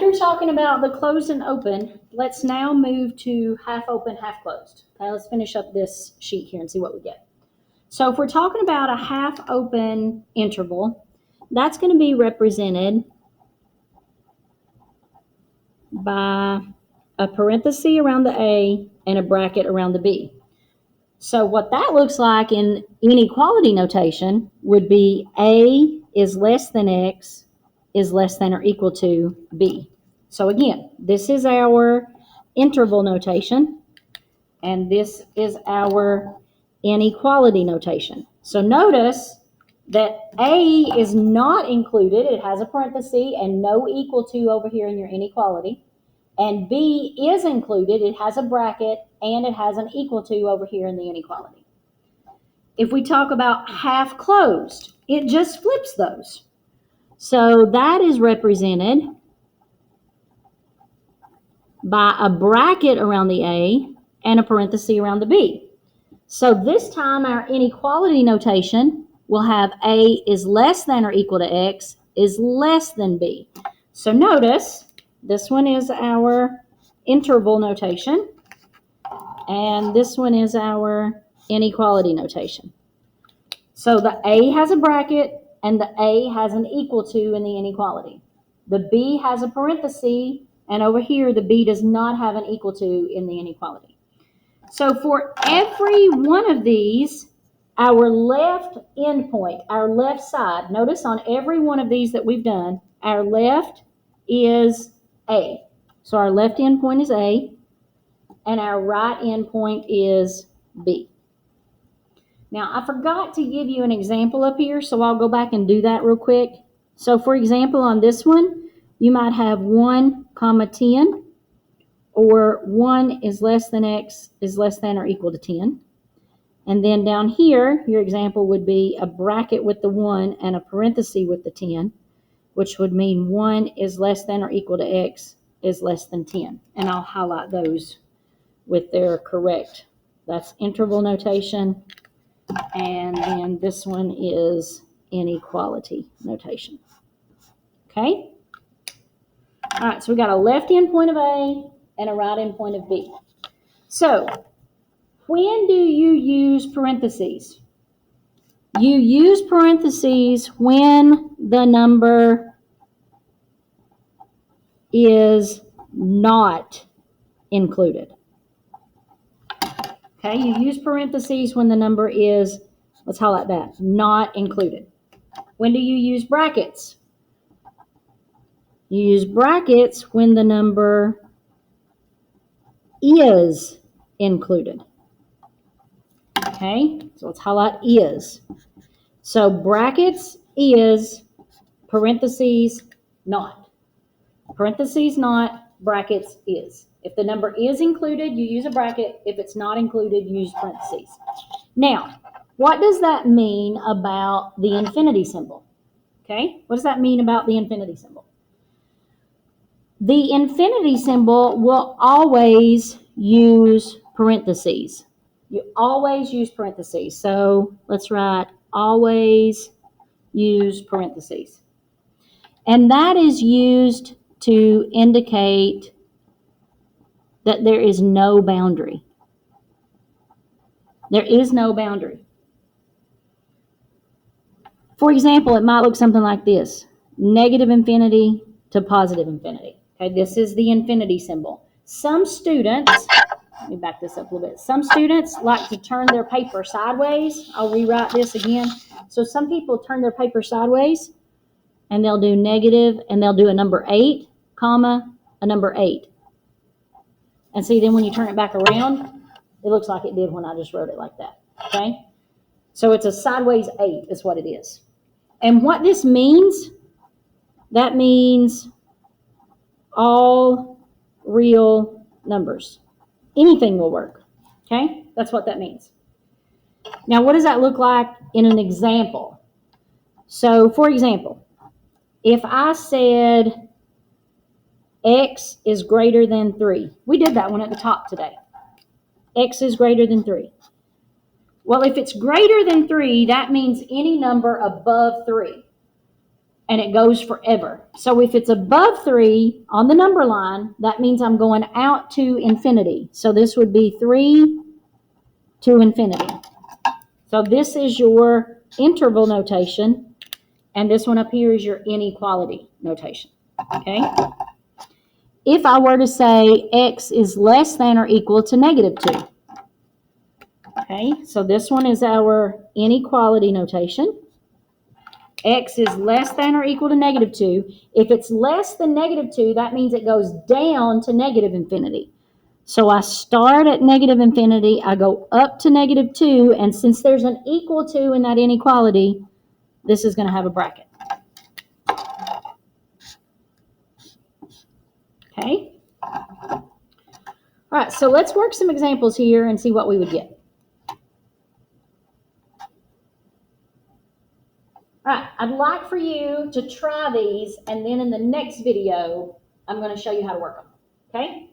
after talking about the closed and open, let's now move to half open, half closed. Okay, let's finish up this sheet here and see what we get. So if we're talking about a half open interval, that's going to be represented by a parenthesis around the A and a bracket around the B. So what that looks like in inequality notation would be A is less than X is less than or equal to B. So again, this is our interval notation, and this is our inequality notation. So notice that A is not included. It has a parenthesis and no equal to over here in your inequality. And B is included. It has a bracket and it has an equal to over here in the inequality. If we talk about half closed, it just flips those. So that is represented by a bracket around the A and a parenthesis around the B. So this time our inequality notation will have A is less than or equal to X is less than B. So notice this one is our interval notation and this one is our inequality notation. So the A has a bracket and the A has an equal to in the inequality. The B has a parenthesis and over here the B does not have an equal to in the inequality. So for every one of these, our left endpoint, our left side, notice on every one of these that we've done, our left is A. So our left endpoint is A, and our right endpoint is B. Now, I forgot to give you an example up here, so I'll go back and do that real quick. So for example, on this one, you might have 1, 10, or 1 is less than X is less than or equal to 10. And then down here, your example would be a bracket with the 1 and a parenthesis with the 10, which would mean 1 is less than or equal to X is less than 10. And I'll highlight those with their correct. That's interval notation. And then this one is inequality notation. Okay? All right, so we got a left endpoint of A and a right endpoint of B. So when do you use parentheses? You use parentheses when the number is not included. Okay, you use parentheses when the number is, let's highlight that, not included. When do you use brackets? You use brackets when the number is included. Okay, so let's highlight is. So brackets is, parentheses not. Parentheses not, brackets is. If the number is included, you use a bracket. If it's not included, you use parentheses. Now, what does that mean about the infinity symbol? Okay, what does that mean about the infinity symbol? The infinity symbol will always use parentheses. You always use parentheses. So let's write always use parentheses. And that is used to indicate that there is no boundary. There is no boundary. For example, it might look something like this. Negative infinity to positive infinity. Okay, this is the infinity symbol. Some students, let me back this up a little bit. Some students like to turn their paper sideways. I'll rewrite this again. So some people turn their paper sideways and they'll do negative and they'll do a number 8, comma, a number 8. And see, then when you turn it back around, it looks like it did when I just wrote it like that. Okay? So it's a sideways 8 is what it is. And what this means, that means all real numbers. Anything will work. Okay? That's what that means. Now, what does that look like in an example? So, for example, if I said X is greater than 3. We did that one at the top today. X is greater than 3. Well, if it's greater than 3, that means any number above 3. and it goes forever. So if it's above 3 on the number line, that means I'm going out to infinity. So this would be 3 to infinity. So this is your interval notation, and this one up here is your inequality notation, okay? If I were to say x is less than or equal to -2, okay? So this one is our inequality notation. X is less than or equal to -2. If it's less than -2, that means it goes down to negative infinity. So I start at negative infinity, I go up to -2, and since there's an equal to in that inequality, this is going to have a bracket. Okay? All right, so let's work some examples here and see what we would get. All right, I'd like for you to try these, and then in the next video, I'm going to show you how to work them. Okay?